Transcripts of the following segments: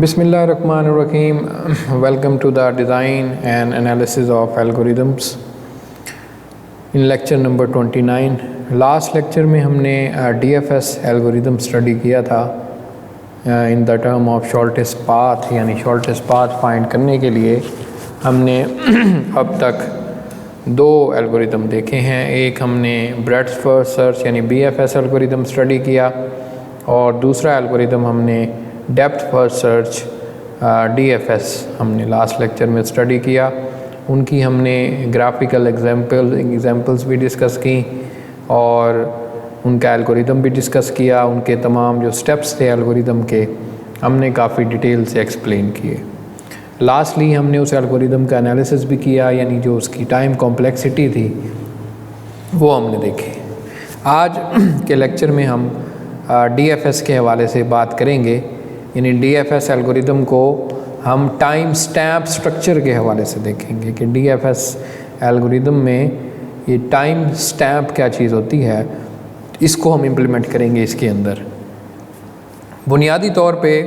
Bismillahirrahmanirrahim. Welcome to the design and analysis of algorithms in lecture number 29. Last lecture में हमने DFS algorithm study किया था in the term of shortest path, यानी shortest path find करने के लिए हमने अब तक दो एल्गोरिदम देखे हैं। एक हमने ब्रेड्थ फर्स्ट सर्च यानी BFS एल्गोरिदम स्टडी किया और दूसरा एल्गोरिदम हमने डेप्थ फर्स्ट सर्च DFS हमने लास्ट लेक्चर में स्टडी किया। उनकी हमने ग्राफिकल एग्जांपल्स भी डिस्कस की और उनका एल्गोरिदम भी डिस्कस किया। उनके तमाम जो स्टेप्स थे एल्गोरिदम के हमने काफ़ी डिटेल से एक्सप्लेन किए। लास्टली हमने उस एल्गोरिदम का एनालिसिस भी किया, यानी जो उसकी टाइम कॉम्प्लेक्सिटी थी वो हमने देखी। आज के लेक्चर में हम DFS के हवाले से बात करेंगे, यानी DFS एल्गोरिदम को हम टाइम स्टैम्प स्ट्रक्चर के हवाले से देखेंगे कि DFS एल्गोरिदम में ये टाइम स्टैम्प क्या चीज़ होती है, इसको हम इम्प्लीमेंट करेंगे इसके अंदर। बुनियादी तौर पे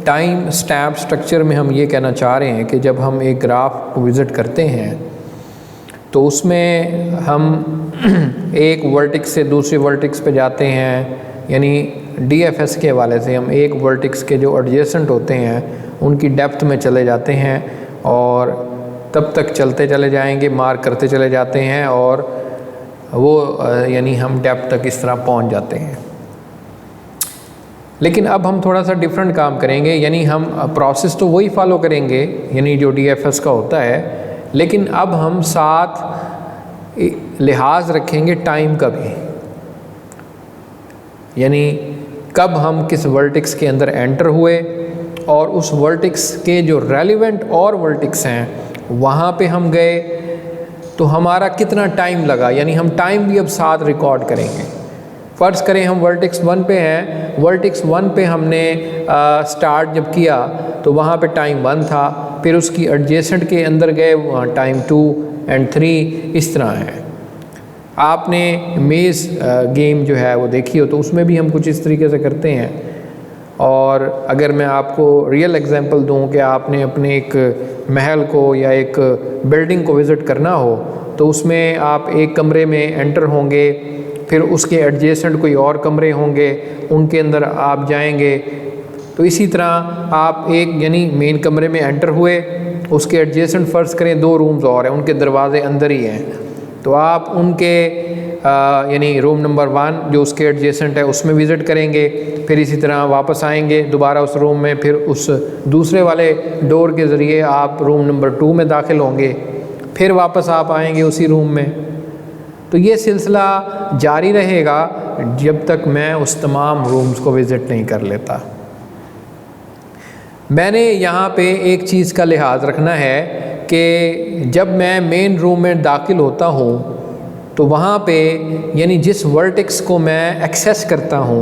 टाइम स्टैम्प स्ट्रक्चर में हम ये कहना चाह रहे हैं कि जब हम एक ग्राफ को विज़िट करते हैं तो उसमें हम एक वर्टेक्स से दूसरे वर्टेक्स पे जाते हैं, यानी DFS के हवाले से हम एक वर्टेक्स के जो एडजेसेंट होते हैं उनकी डेप्थ में चले जाते हैं और तब तक चलते चले जाएंगे, मार्क करते चले जाते हैं और वो यानी हम डेप्थ तक इस तरह पहुंच जाते हैं। लेकिन अब हम थोड़ा सा डिफरेंट काम करेंगे, यानी हम प्रोसेस तो वही फॉलो करेंगे यानी जो DFS का होता है, लेकिन अब हम साथ लिहाज रखेंगे टाइम का भी, यानी कब हम किस वर्टेक्स के अंदर एंटर हुए और उस वर्टेक्स के जो रेलिवेंट और वर्टेक्स हैं वहाँ पे हम गए तो हमारा कितना टाइम लगा, यानी हम टाइम भी अब साथ रिकॉर्ड करेंगे। फ़र्ज़ करें हम वर्टेक्स 1 पे हैं, वर्टेक्स 1 पे हमने स्टार्ट जब किया तो वहाँ पे टाइम 1 था, फिर उसकी एडजेसेंट के अंदर गए वहाँ टाइम 2 एंड 3 इस तरह है। आपने मेज़ गेम जो है वो देखी हो तो उसमें भी हम कुछ इस तरीके से करते हैं। और अगर मैं आपको रियल एग्जांपल दूं कि आपने अपने एक महल को या एक बिल्डिंग को विज़िट करना हो तो उसमें आप एक कमरे में एंटर होंगे, फिर उसके एडजेसेंट कोई और कमरे होंगे, उनके अंदर आप जाएंगे। तो इसी तरह आप एक यानी मेन कमरे में एंटर हुए, उसके एडजेसेंट फ़र्ज़ करें 2 रूम्स और हैं, उनके दरवाज़े अंदर ही हैं, तो आप उनके यानी रूम नंबर 1 जो उसके एडजेसेंट है उसमें विज़िट करेंगे, फिर इसी तरह वापस आएंगे दोबारा उस रूम में, फिर उस दूसरे वाले डोर के ज़रिए आप रूम नंबर 2 में दाखिल होंगे, फिर वापस आप आएंगे उसी रूम में। तो ये सिलसिला जारी रहेगा जब तक मैं उस तमाम रूम्स को विज़िट नहीं कर लेता। मैंने यहाँ पे एक चीज़ का लिहाज रखना है कि जब मैं मेन रूम में दाखिल होता हूँ तो वहाँ पे यानी जिस वर्टेक्स को मैं एक्सेस करता हूँ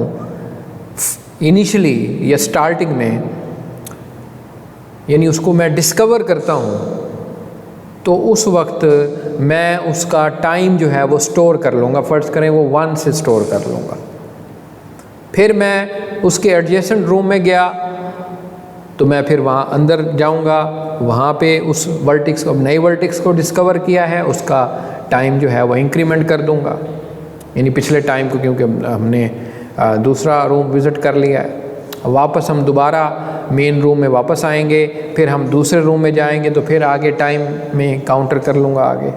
इनिशियली या स्टार्टिंग में, यानी उसको मैं डिस्कवर करता हूँ, तो उस वक्त मैं उसका टाइम जो है वो स्टोर कर लूँगा। फ़र्ज़ करें वो 1 से स्टोर कर लूँगा। फिर मैं उसके एडजेसेंट रूम में गया तो मैं फिर वहाँ अंदर जाऊँगा, वहाँ पे उस वर्टेक्स अब नए वर्टेक्स को डिस्कवर किया है उसका टाइम जो है वो इंक्रीमेंट कर दूँगा, यानी पिछले टाइम को, क्योंकि हमने दूसरा रूम विज़िट कर लिया है। वापस हम दोबारा मेन रूम में वापस आएंगे, फिर हम दूसरे रूम में जाएंगे तो फिर आगे टाइम में काउंटर कर लूँगा आगे।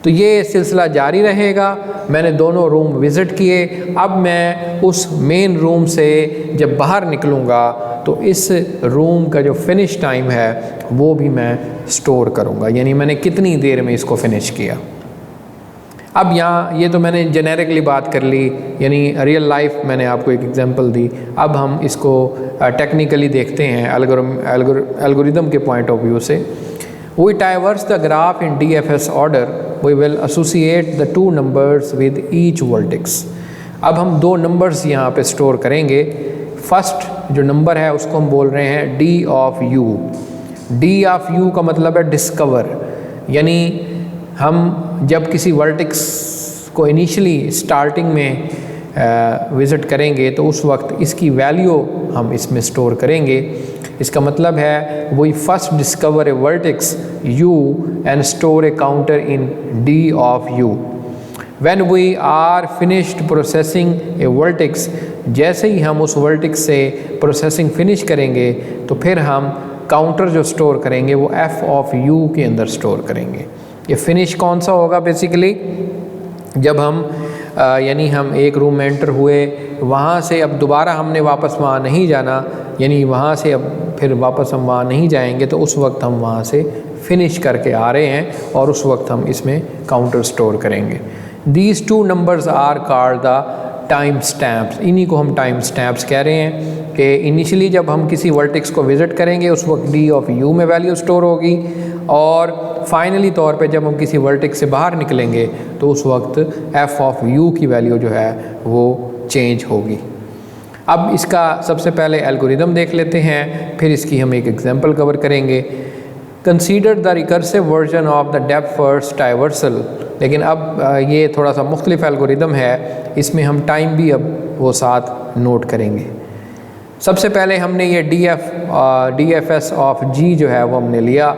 तो ये सिलसिला जारी रहेगा। मैंने दोनों रूम विज़िट किए, अब मैं उस मेन रूम से जब बाहर निकलूँगा तो इस रूम का जो फिनिश टाइम है वो भी मैं स्टोर करूँगा, यानी मैंने कितनी देर में इसको फिनिश किया। अब यहाँ ये तो मैंने जेनेरिकली बात कर ली, यानी रियल लाइफ मैंने आपको एक एग्जांपल दी। अब हम इसको टेक्निकली देखते हैं एल्गोरिदम के पॉइंट ऑफ व्यू से। We traverse the graph in DFS order. We will associate the 2 numbers with each vertex. अब हम 2 नंबर्स यहाँ पे स्टोर करेंगे। फर्स्ट जो नंबर है उसको हम बोल रहे हैं D of U। D of U का मतलब है डिस्कवर, यानी हम जब किसी वर्टेक्स को इनिशियली स्टार्टिंग में विज़िट करेंगे तो उस वक्त इसकी वैल्यू हम इसमें स्टोर करेंगे। इसका मतलब है we first discover a vertex u and store a counter in d of u। When we are finished processing a vertex, जैसे ही हम उस वर्टेक्स से प्रोसेसिंग फिनिश करेंगे तो फिर हम काउंटर जो स्टोर करेंगे वो f ऑफ u के अंदर स्टोर करेंगे। ये फिनिश कौन सा होगा? बेसिकली जब हम यानी हम एक रूम में एंटर हुए, वहाँ से अब दोबारा हमने वापस वहाँ नहीं जाना, यानी वहाँ से अब फिर वापस हम वहाँ नहीं जाएंगे, तो उस वक्त हम वहाँ से फिनिश करके आ रहे हैं और उस वक्त हम इसमें काउंटर स्टोर करेंगे। These two numbers are called the time stamps. इन्हीं को हम टाइम स्टैम्प्स कह रहे हैं कि इनिशियली जब हम किसी वर्टेक्स को विज़िट करेंगे उस वक्त d ऑफ u में वैल्यू स्टोर होगी, और फाइनली तौर पे जब हम किसी वर्टेक्स से बाहर निकलेंगे तो उस वक्त f ऑफ u की वैल्यू जो है वो चेंज होगी। अब इसका सबसे पहले एल्गोरिदम देख लेते हैं, फिर इसकी हम एक एग्जांपल कवर करेंगे। Consider the recursive version of the depth first traversal. लेकिन अब ये थोड़ा सा मुख्तलिफ एल्गोरिदम है, इसमें हम टाइम भी अब वो साथ नोट करेंगे। सबसे पहले हमने ये DFS ऑफ G जो है वो हमने लिया।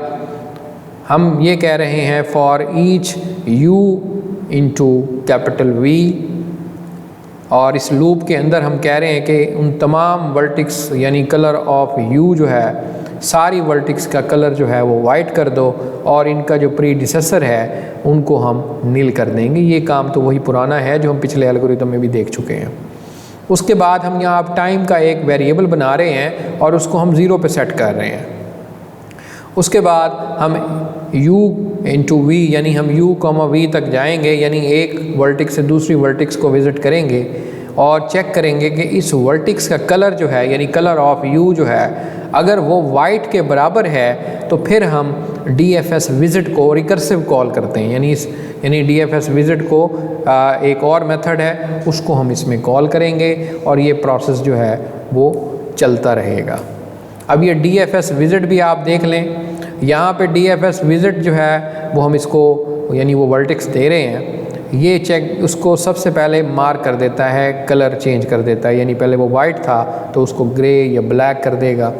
हम ये कह रहे हैं for each u into capital V, और इस लूप के अंदर हम कह रहे हैं कि उन तमाम वर्टिक्स यानी कलर ऑफ u जो है, सारी वर्टिक्स का कलर जो है वो वाइट कर दो और इनका जो प्रीडिसेसर है उनको हम नील कर देंगे। ये काम तो वही पुराना है जो हम पिछले एल्गोरिदम में भी देख चुके हैं। उसके बाद हम यहाँ आप टाइम का एक वेरिएबल बना रहे हैं और उसको हम 0 पे सेट कर रहे हैं। उसके बाद हम u इंटू v यानी हम u, v तक जाएंगे, यानी एक वर्टिक्स से दूसरी वर्टिक्स को विज़िट करेंगे और चेक करेंगे कि इस वर्टिक्स का कलर जो है यानी कलर ऑफ u जो है अगर वो वाइट के बराबर है तो फिर हम DFS विज़िट को रिकर्सिव कॉल करते हैं, यानी DFS विज़िट को एक और मेथड है उसको हम इसमें कॉल करेंगे और ये प्रोसेस जो है वो चलता रहेगा। अब ये DFS विज़िट भी आप देख लें, यहाँ पे DFS विज़िट जो है वो हम इसको यानी वो वर्टेक्स दे रहे हैं, ये चेक उसको सबसे पहले मार्क कर देता है, कलर चेंज कर देता है, यानी पहले वो वाइट था तो उसको ग्रे या ब्लैक कर देगा।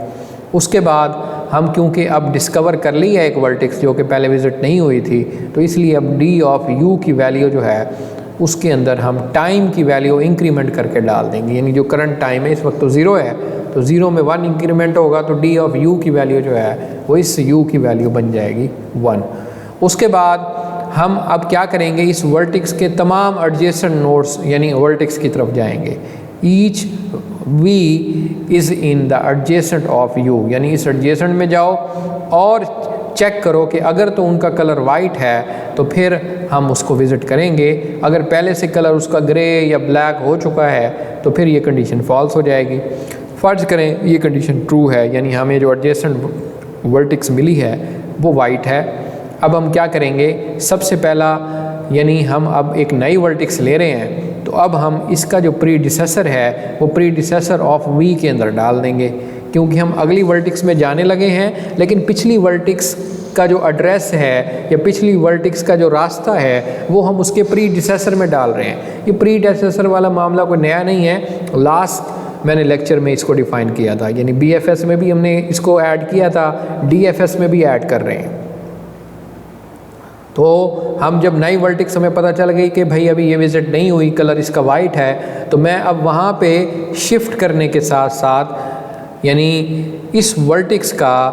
उसके बाद हम क्योंकि अब डिस्कवर कर ली है एक वर्टेक्स जो कि पहले विज़िट नहीं हुई थी, तो इसलिए अब d ऑफ u की वैल्यू जो है उसके अंदर हम टाइम की वैल्यू इंक्रीमेंट करके डाल देंगे, यानी जो करंट टाइम है इस वक्त तो 0 है, तो 0 में 1 इंक्रीमेंट होगा तो d ऑफ u की वैल्यू जो है वो इस u की वैल्यू बन जाएगी 1। उसके बाद हम अब क्या करेंगे, इस वर्टेक्स के तमाम एडजेसेंट नोड्स यानी वर्टेक्स की तरफ जाएंगे। Each v is in the adjacent of u, यानी इस एडजेसेंट में जाओ और चेक करो कि अगर तो उनका कलर वाइट है तो फिर हम उसको विज़िट करेंगे, अगर पहले से कलर उसका ग्रे या ब्लैक हो चुका है तो फिर ये कंडीशन फॉल्स हो जाएगी। फ़र्ज़ करें ये कंडीशन ट्रू है, यानी हमें जो एडजेसेंट वर्टेक्स मिली है वो वाइट है। अब हम क्या करेंगे, सबसे पहला यानी हम अब एक नई वर्टेक्स ले रहे हैं तो अब हम इसका जो प्रीडिसेसर है वो प्रीडिसेसर ऑफ v के अंदर डाल देंगे, क्योंकि हम अगली वर्टेक्स में जाने लगे हैं लेकिन पिछली वर्टेक्स का जो एड्रेस है या पिछली वर्टेक्स का जो रास्ता है वो हम उसके प्रीडिसेसर में डाल रहे हैं। ये प्रीडिसेसर वाला मामला कोई नया नहीं है, लास्ट मैंने लेक्चर में इसको डिफ़ाइन किया था, यानी BFS में भी हमने इसको ऐड किया था, DFS में भी ऐड कर रहे हैं। तो हम जब नई वर्टेक्स हमें पता चल गई कि भाई अभी ये विज़िट नहीं हुई, कलर इसका वाइट है, तो मैं अब वहाँ पे शिफ्ट करने के साथ साथ यानी इस वर्टेक्स का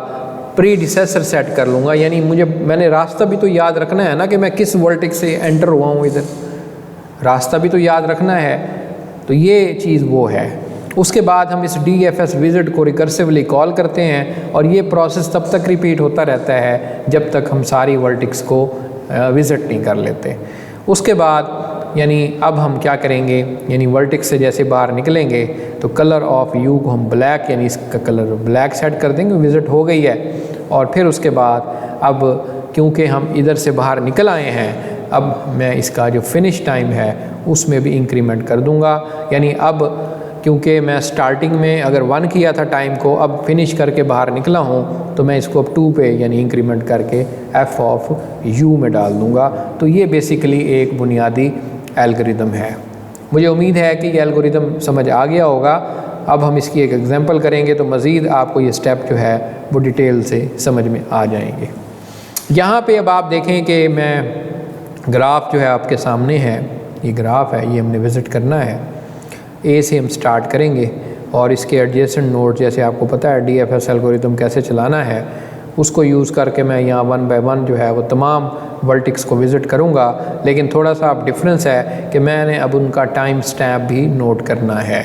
प्रीडिसेसर सेट कर लूँगा, यानी मैंने रास्ता भी तो याद रखना है ना कि मैं किस वर्टेक्स से एंटर हुआ हूँ, इधर रास्ता भी तो याद रखना है, तो ये चीज़ वो है। उसके बाद हम इस DFS विज़िट को रिकर्सिवली कॉल करते हैं और ये प्रोसेस तब तक रिपीट होता रहता है जब तक हम सारी वर्टेक्स को विज़िट नहीं कर लेते। उसके बाद यानी अब हम क्या करेंगे, यानी वर्टेक्स से जैसे बाहर निकलेंगे तो कलर ऑफ u को हम ब्लैक यानी इसका कलर ब्लैक सेट कर देंगे, विज़िट हो गई है। और फिर उसके बाद अब क्योंकि हम इधर से बाहर निकल आए हैं, अब मैं इसका जो फिनिश टाइम है उसमें भी इंक्रीमेंट कर दूँगा, यानी अब क्योंकि मैं स्टार्टिंग में अगर 1 किया था टाइम को, अब फिनिश करके बाहर निकला हूँ तो मैं इसको अब 2 पे यानी इंक्रीमेंट करके f ऑफ u में डाल दूँगा। तो ये बेसिकली एक बुनियादी एल्गोरिदम है। मुझे उम्मीद है कि ये एल्गोरिदम समझ आ गया होगा। अब हम इसकी एक एग्जांपल करेंगे तो मज़ीद आपको ये स्टेप जो है वो डिटेल से समझ में आ जाएंगे। यहाँ पे अब आप देखें कि मैं ग्राफ जो है आपके सामने है, ये ग्राफ है, ये हमने विज़िट करना है। ए से हम स्टार्ट करेंगे और इसके एडजेसेंट नोड, जैसे आपको पता है DFS एल्गोरिदम कैसे चलाना है, उसको यूज़ करके मैं यहाँ 1 बाय 1 जो है वो तमाम वर्टिक्स को विज़िट करूँगा। लेकिन थोड़ा सा अब डिफरेंस है कि मैंने अब उनका टाइम स्टैम्प भी नोट करना है।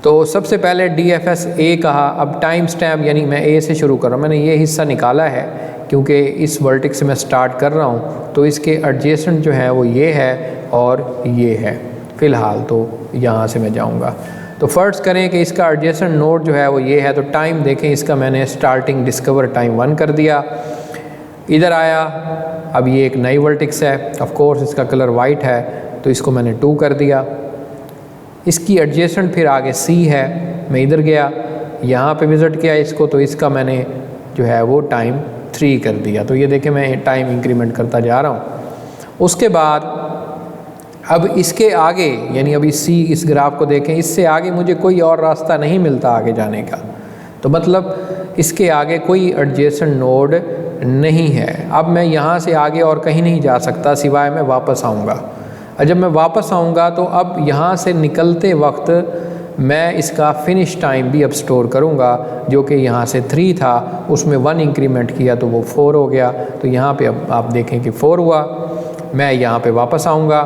तो सबसे पहले DFS A कहा, अब टाइम स्टैम्प यानी मैं A से शुरू कर रहा हूँ। मैंने ये हिस्सा निकाला है क्योंकि इस वर्टिक्स से मैं स्टार्ट कर रहा हूँ, तो इसके एडजेसेंट जो है वो ये है और ये है। फ़िलहाल तो यहाँ से मैं जाऊँगा, तो फ़र्ज़ करें कि इसका एडजेसेंट नोड जो है वो ये है। तो टाइम देखें, इसका मैंने स्टार्टिंग डिस्कवर टाइम 1 कर दिया। इधर आया, अब ये एक नई वर्टिक्स है, ऑफ कोर्स इसका कलर वाइट है, तो इसको मैंने 2 कर दिया। इसकी एडजेसेंट फिर आगे C है, मैं इधर गया, यहाँ पे विज़िट किया इसको, तो इसका मैंने जो है वो टाइम 3 कर दिया। तो ये देखें मैं टाइम इंक्रीमेंट करता जा रहा हूँ। उसके बाद अब इसके आगे यानी अभी C, इस ग्राफ को देखें, इससे आगे मुझे कोई और रास्ता नहीं मिलता आगे जाने का, तो मतलब इसके आगे कोई एडजेसेंट नोड नहीं है। अब मैं यहाँ से आगे और कहीं नहीं जा सकता सिवाय मैं वापस आऊँगा। और जब मैं वापस आऊँगा तो अब यहाँ से निकलते वक्त मैं इसका फिनिश टाइम भी अब स्टोर करूँगा, जो कि यहाँ से 3 था, उसमें 1 इंक्रीमेंट किया तो वो 4 हो गया। तो यहाँ पे अब आप देखें कि 4 हुआ। मैं यहाँ पे वापस आऊँगा,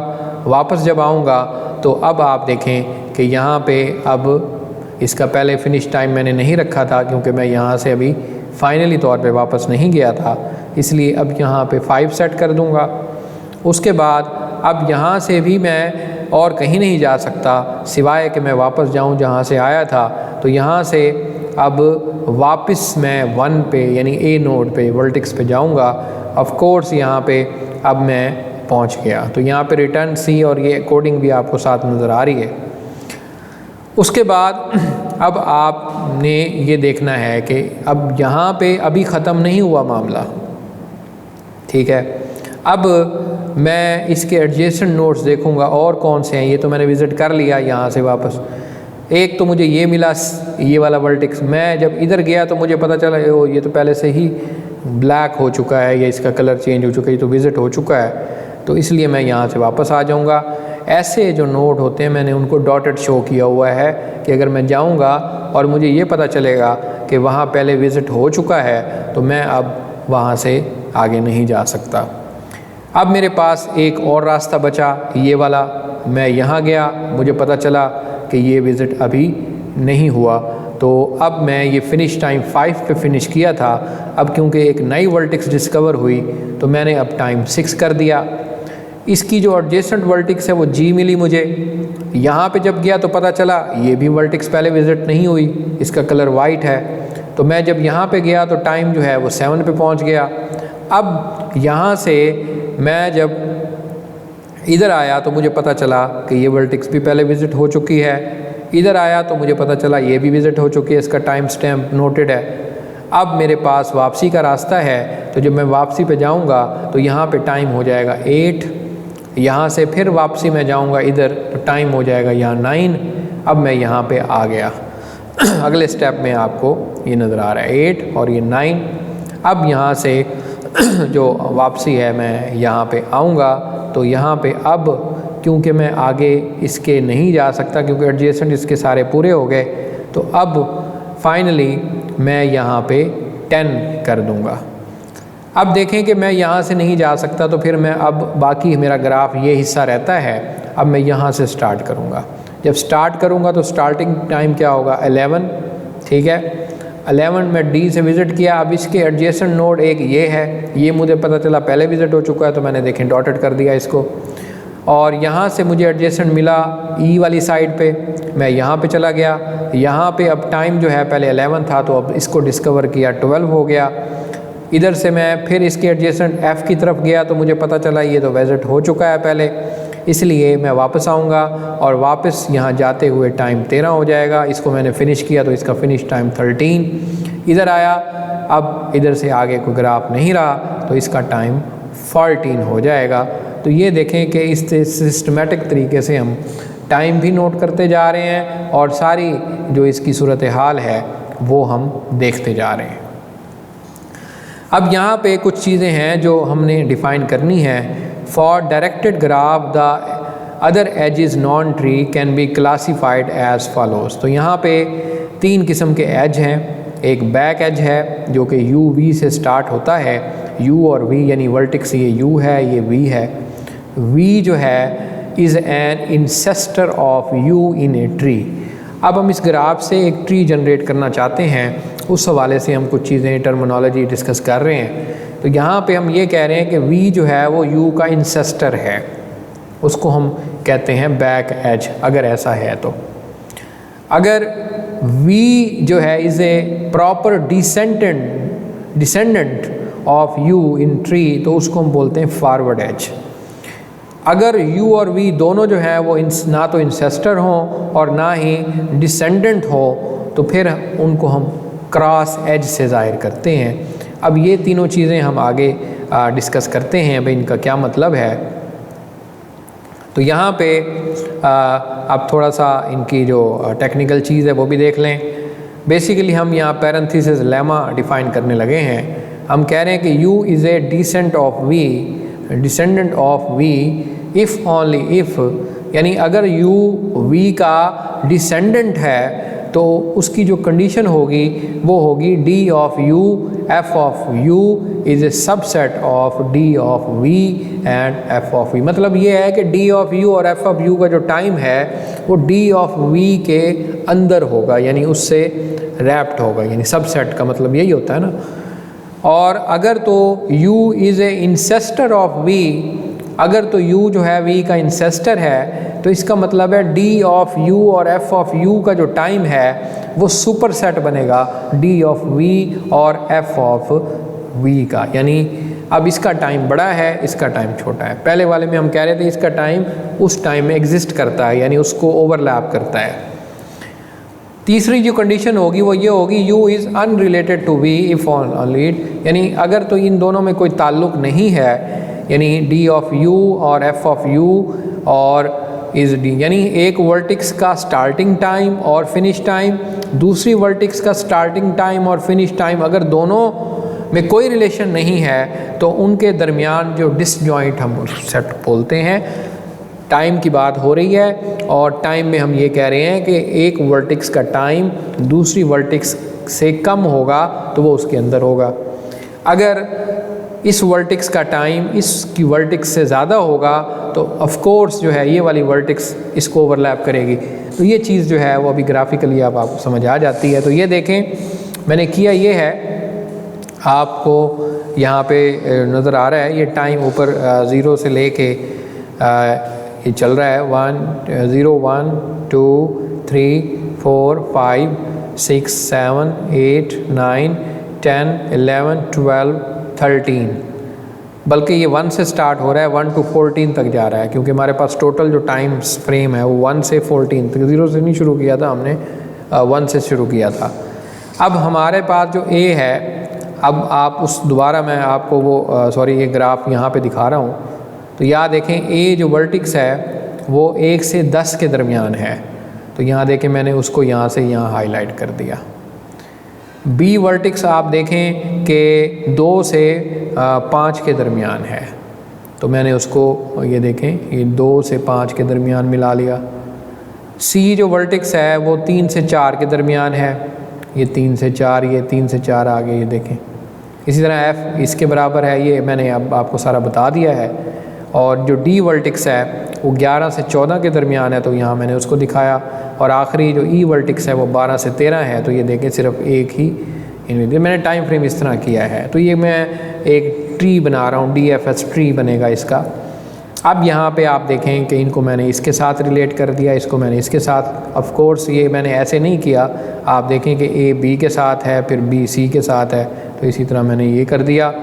वापस जब आऊँगा तो अब आप देखें कि यहाँ पे अब इसका पहले फिनिश टाइम मैंने नहीं रखा था क्योंकि मैं यहाँ से अभी फाइनली तौर पे वापस नहीं गया था, इसलिए अब यहाँ पे 5 सेट कर दूँगा। उसके बाद अब यहाँ से भी मैं और कहीं नहीं जा सकता सिवाय कि मैं वापस जाऊँ जहाँ से आया था। तो यहाँ से अब वापस मैं 1 पे यानी A नोड पे वर्टिक्स पे जाऊँगा। ऑफ कोर्स यहाँ पे अब मैं पहुँच गया, तो यहाँ पे रिटर्न C और ये कोडिंग भी आपको साथ नज़र आ रही है। उसके बाद अब आपने ये देखना है कि अब यहाँ पे अभी ख़त्म नहीं हुआ मामला, ठीक है। अब मैं इसके एडजेसेंट नोड्स देखूँगा और कौन से हैं। ये तो मैंने विज़िट कर लिया यहाँ से वापस। एक तो मुझे ये मिला, ये वाला वर्टिक्स। मैं जब इधर गया तो मुझे पता चला ये तो पहले से ही ब्लैक हो चुका है, या इसका कलर चेंज हो चुका है, ये तो विज़िट हो चुका है, तो इसलिए मैं यहाँ से वापस आ जाऊँगा। ऐसे जो नोड होते हैं मैंने उनको डॉटेड शो किया हुआ है कि अगर मैं जाऊँगा और मुझे ये पता चलेगा कि वहाँ पहले विज़िट हो चुका है तो मैं अब वहाँ से आगे नहीं जा सकता। अब मेरे पास एक और रास्ता बचा, ये वाला। मैं यहाँ गया, मुझे पता चला कि ये विज़िट अभी नहीं हुआ, तो अब मैं ये फ़िनिश टाइम 5 पे फ़िनिश किया था। अब क्योंकि एक नई वर्टिक्स डिस्कवर हुई तो मैंने अब टाइम 6 कर दिया। इसकी जो एडजेसेंट वर्टिक्स है वो G मिली मुझे। यहाँ पे जब गया तो पता चला ये भी वर्टिक्स पहले विज़िट नहीं हुई, इसका कलर वाइट है। तो मैं जब यहाँ पे गया तो टाइम जो है वो 7 पे पहुँच गया। अब यहाँ से मैं जब इधर आया तो मुझे पता चला कि ये वर्टिक्स भी पहले विज़िट हो चुकी है। इधर आया तो मुझे पता चला ये भी विज़िट हो चुकी है, इसका टाइम स्टैम्प नोटेड है। अब मेरे पास वापसी का रास्ता है, तो जब मैं वापसी पे जाऊंगा तो यहाँ पे टाइम हो जाएगा 8। यहाँ से फिर वापसी में जाऊंगा इधर तो टाइम हो जाएगा यहाँ 9। अब मैं यहाँ पे आ गया। अगले स्टेप में आपको ये नज़र आ रहा है 8 और ये 9। अब यहाँ से जो वापसी है मैं यहाँ पे आऊँगा, तो यहाँ पे अब क्योंकि मैं आगे इसके नहीं जा सकता क्योंकि एडजेसेंट इसके सारे पूरे हो गए, तो अब फाइनली मैं यहाँ पे 10 कर दूँगा। अब देखें कि मैं यहाँ से नहीं जा सकता, तो फिर मैं अब बाकी मेरा ग्राफ ये हिस्सा रहता है। अब मैं यहाँ से स्टार्ट करूँगा। जब स्टार्ट करूँगा तो स्टार्टिंग टाइम क्या होगा 11, ठीक है। 11 में D से विज़िट किया। अब इसके एडजेसेंट नोड एक ये है, ये मुझे पता चला पहले विज़िट हो चुका है, तो मैंने देखें डॉटेड कर दिया इसको। और यहाँ से मुझे एडजेसेंट मिला E वाली साइड पे, मैं यहाँ पे चला गया। यहाँ पे अब टाइम जो है पहले 11 था, तो अब इसको डिस्कवर किया 12 हो गया। इधर से मैं फिर इसके एडजेसेंट F की तरफ गया तो मुझे पता चला ये तो विज़िट हो चुका है पहले, इसलिए मैं वापस आऊँगा और वापस यहाँ जाते हुए टाइम 13 हो जाएगा। इसको मैंने फ़िनिश किया तो इसका फ़िनिश टाइम 13। इधर आया, अब इधर से आगे कोई ग्राफ नहीं रहा तो इसका टाइम 14 हो जाएगा। तो ये देखें कि इस सिस्टमेटिक तरीके से हम टाइम भी नोट करते जा रहे हैं और सारी जो इसकी सूरत हाल है वो हम देखते जा रहे हैं। अब यहाँ पे कुछ चीज़ें हैं जो हमने डिफ़ाइन करनी है। For directed graph the other edges non tree can be classified as follows. तो यहाँ पे 3 किस्म के एज हैं। एक बैक एज है जो कि यू वी से स्टार्ट होता है, यू और वी यानी वर्टिक्स ये यू है, ये वी है। वी जो है is an ancestor of you in a tree. अब हम इस ग्राफ से एक ट्री जनरेट करना चाहते हैं, उस हवाले से हम कुछ चीज़ें टर्मिनोलॉजी डिस्कस कर रहे हैं। तो यहाँ पे हम ये कह रहे हैं कि वी जो है वो यू का इंसेस्टर है, उसको हम कहते हैं बैक एज। अगर ऐसा है तो अगर V जो है is a proper descendant of U in tree तो उसको हम बोलते हैं फॉरवर्ड एज। अगर U और V दोनों जो है वो ना तो इंसेस्टर हों और ना ही डिसेंडेंट हो तो फिर उनको हम क्रॉस एज से ज़ाहिर करते हैं। अब ये तीनों चीज़ें हम आगे डिस्कस करते हैं भाई इनका क्या मतलब है। तो यहाँ पे अब थोड़ा सा इनकी जो टेक्निकल चीज़ है वो भी देख लें। बेसिकली हम यहाँ पैरेंथेसिस लेमा डिफ़ाइन करने लगे हैं। हम कह रहे हैं कि U is a descendant of V if only if, यानी अगर U V का डिसेंडेंट है तो उसकी जो कंडीशन होगी वो होगी D of U F of U is a subset of D of V and F of V। मतलब ये है कि D ऑफ U और F ऑफ U का जो टाइम है वो D ऑफ V के अंदर होगा, यानी उससे रैप्ट होगा, यानी सबसेट का मतलब यही होता है ना। और अगर तो U is a ancestor of V, अगर तो U जो है V का इंसेस्टर है तो इसका मतलब है D ऑफ U और F ऑफ U का जो टाइम है वो सुपर सेट बनेगा D ऑफ V और F ऑफ V का, यानी अब इसका टाइम बड़ा है, इसका टाइम छोटा है। पहले वाले में हम कह रहे थे इसका टाइम उस टाइम में एग्जिस्ट करता है, यानी उसको ओवरलैप करता है। तीसरी जो कंडीशन होगी वो ये होगी U is unrelated to V if only, यानी अगर तो इन दोनों में कोई ताल्लुक़ नहीं है, यानी D ऑफ U और F ऑफ U और इज़ D, यानी एक वर्टिक्स का स्टार्टिंग टाइम और फिनिश टाइम, दूसरी वर्टिक्स का स्टार्टिंग टाइम और फिनिश टाइम, अगर दोनों में कोई रिलेशन नहीं है तो उनके दरमियान जो डिसजॉइंट हम सेट बोलते हैं। टाइम की बात हो रही है और टाइम में हम ये कह रहे हैं कि एक वर्टिक्स का टाइम दूसरी वर्टिक्स से कम होगा तो वो उसके अंदर होगा। अगर इस वर्टिक्स का टाइम इसकी वर्टिक्स से ज़्यादा होगा तो ऑफ कोर्स जो है ये वाली वर्टिक्स इसको ओवरलैप करेगी। तो ये चीज़ जो है वो अभी ग्राफिकली अब आपको समझ आ जाती है। तो ये देखें मैंने किया ये है, आपको यहाँ पे नज़र आ रहा है ये टाइम ऊपर 0 से लेके ये चल रहा है 1 0 1 2 3 4 5 6 7 8 9 10 11 12 13, बल्कि ये 1 से स्टार्ट हो रहा है 1 to 14 तक जा रहा है, क्योंकि हमारे पास टोटल जो टाइम फ्रेम है वो 1 से 14 तक, 0 से नहीं शुरू किया था हमने, 1 से शुरू किया था। अब हमारे पास जो A है, अब आप उस दोबारा मैं आपको वो सॉरी ये ग्राफ यहाँ पे दिखा रहा हूँ। तो यहाँ देखें A जो वर्टिक्स है वो 1 से 10 के दरमियान है। तो यहाँ देखें मैंने उसको यहाँ से यहाँ हाईलाइट कर दिया। B वर्टिक्स आप देखें कि 2 से 5 के दरमियान है, तो मैंने उसको ये देखें ये 2 से 5 के दरमियान मिला लिया। C जो वर्टिक्स है वो 3 से 4 के दरमियान है, ये 3 से 4, ये 3 से 4 आ गए, ये देखें। इसी तरह F इसके बराबर है, ये मैंने अब आपको सारा बता दिया है। और जो D वर्टिक्स है वो 11 से 14 के दरमियान है, तो यहाँ मैंने उसको दिखाया। और आखिरी जो E वर्टिक्स है वो 12 से 13 है, तो ये देखें सिर्फ एक ही इनमें मैंने टाइम फ्रेम इस तरह किया है। तो ये मैं एक ट्री बना रहा हूँ, DFS ट्री बनेगा इसका। अब यहाँ पे आप देखें कि इनको मैंने इसके साथ रिलेट कर दिया, इसको मैंने इसके साथ। ऑफ कोर्स ये मैंने ऐसे नहीं किया, आप देखें कि A B के साथ है, फिर B C के साथ है, तो इसी तरह मैंने ये कर दिया।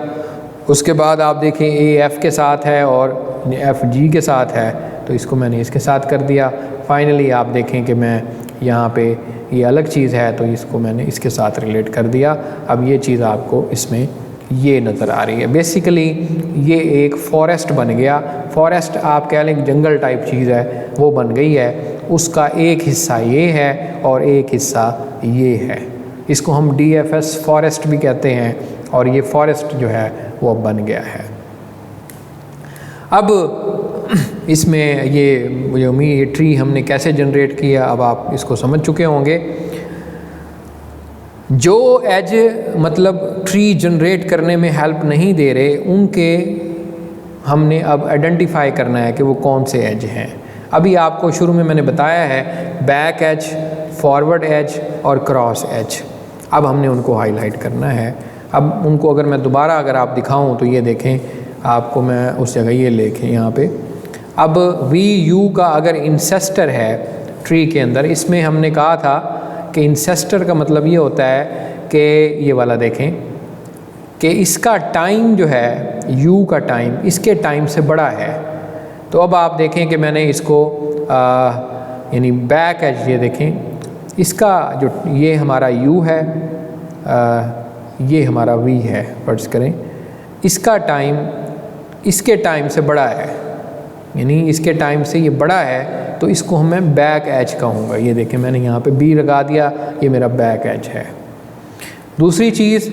उसके बाद आप देखें A F के साथ है और F G के साथ है, तो इसको मैंने इसके साथ कर दिया। फाइनली आप देखें कि मैं यहाँ पे ये अलग चीज़ है, तो इसको मैंने इसके साथ रिलेट कर दिया। अब ये चीज़ आपको इसमें ये नज़र आ रही है। बेसिकली ये एक फॉरेस्ट बन गया, फॉरेस्ट आप कह लें जंगल टाइप चीज़ है, वो बन गई है। उसका एक हिस्सा ये है और एक हिस्सा ये है। इसको हम DFS फॉरेस्ट भी कहते हैं और ये फॉरेस्ट जो है वो बन गया है। अब इसमें ये ट्री हमने कैसे जनरेट किया, अब आप इसको समझ चुके होंगे। जो एज मतलब ट्री जनरेट करने में हेल्प नहीं दे रहे, उनके हमने अब आइडेंटिफाई करना है कि वो कौन से एज हैं। अभी आपको शुरू में मैंने बताया है बैक एज, फॉरवर्ड एज और क्रॉस एज। अब हमने उनको हाईलाइट करना है। अब उनको अगर मैं दोबारा अगर आप दिखाऊं तो ये देखें, आपको मैं उस जगह ये लिखें यहाँ पे। अब VU का अगर इंसेस्टर है ट्री के अंदर, इसमें हमने कहा था कि इंसेस्टर का मतलब ये होता है कि ये वाला देखें कि इसका टाइम जो है, U का टाइम इसके टाइम से बड़ा है। तो अब आप देखें कि मैंने इसको यानी बैक एज, ये देखें इसका जो ये हमारा U है, ये हमारा V है, फर्ज करें इसका टाइम इसके टाइम से बड़ा है, यानी इसके टाइम से ये बड़ा है, तो इसको मैं बैक एज कहूँगा। ये देखें मैंने यहाँ पे B लगा दिया, ये मेरा बैक एज है। दूसरी चीज़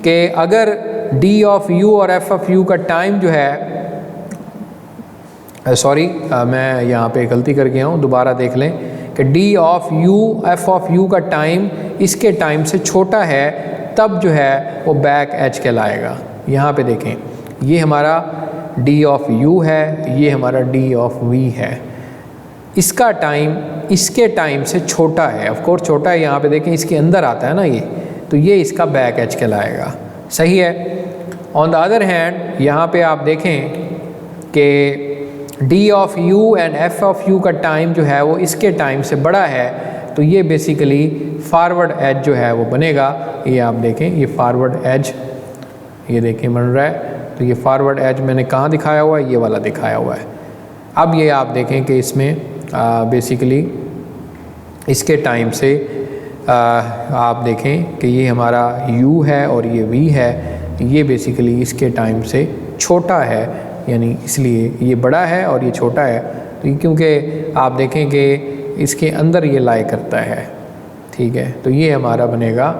कि अगर D ऑफ U और F ऑफ U का टाइम जो है, सॉरी मैं यहाँ पे गलती कर गया हूँ, दोबारा देख लें कि D of U F of U का टाइम इसके टाइम से छोटा है, तब जो है वो बैक एज कहलाएगा। यहाँ पे देखें ये हमारा D ऑफ U है, ये हमारा D ऑफ V है। इसका टाइम इसके टाइम से छोटा है, ऑफ कोर्स छोटा है, यहाँ पे देखें इसके अंदर आता है ना ये, तो ये इसका बैक एज कहलाएगा। सही है। ऑन द अदर हैंड यहाँ पे आप देखें कि D of U and F of U का टाइम जो है वो इसके टाइम से बड़ा है, तो ये बेसिकली फॉरवर्ड एज जो है वो बनेगा। ये आप देखें ये फॉरवर्ड एज, ये देखें बन रहा है। तो ये फॉरवर्ड एज मैंने कहाँ दिखाया हुआ है, ये वाला दिखाया हुआ है। अब ये आप देखें कि इसमें बेसिकली इसके टाइम से आप देखें कि ये हमारा U है और ये V है, ये बेसिकली इसके टाइम से छोटा है, यानी इसलिए ये बड़ा है और ये छोटा है। तो क्योंकि आप देखें कि इसके अंदर ये लाई करता है, ठीक है, तो ये हमारा बनेगा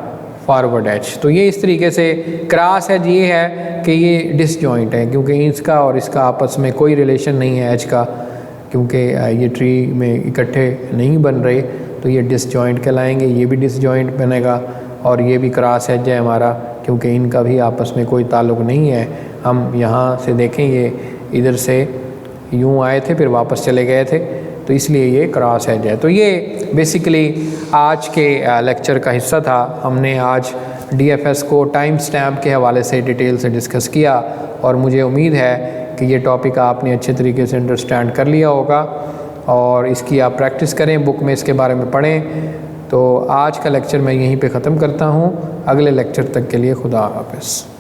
फॉरवर्ड एज। तो ये इस तरीके से क्रॉस एज ये है कि ये डिसजॉइंट है, क्योंकि इसका और इसका आपस में कोई रिलेशन नहीं है एज का, क्योंकि ये ट्री में इकट्ठे नहीं बन रहे, तो ये डिसजॉइंट कहलाएंगे। ये भी डिसजॉइंट बनेगा और ये भी क्रॉस एज है हमारा, क्योंकि इनका भी आपस में कोई ताल्लुक़ नहीं है। हम यहाँ से देखें ये इधर से यूँ आए थे फिर वापस चले गए थे, तो इसलिए ये क्रॉस एज है। तो ये बेसिकली आज के लेक्चर का हिस्सा था। हमने आज DFS को टाइम स्टैम्प के हवाले से डिटेल से डिस्कस किया और मुझे उम्मीद है कि ये टॉपिक आपने अच्छे तरीके से अंडरस्टैंड कर लिया होगा और इसकी आप प्रैक्टिस करें, बुक में इसके बारे में पढ़ें। तो आज का लेक्चर मैं यहीं पे ख़त्म करता हूँ। अगले लेक्चर तक के लिए खुदा हाफ़िज़।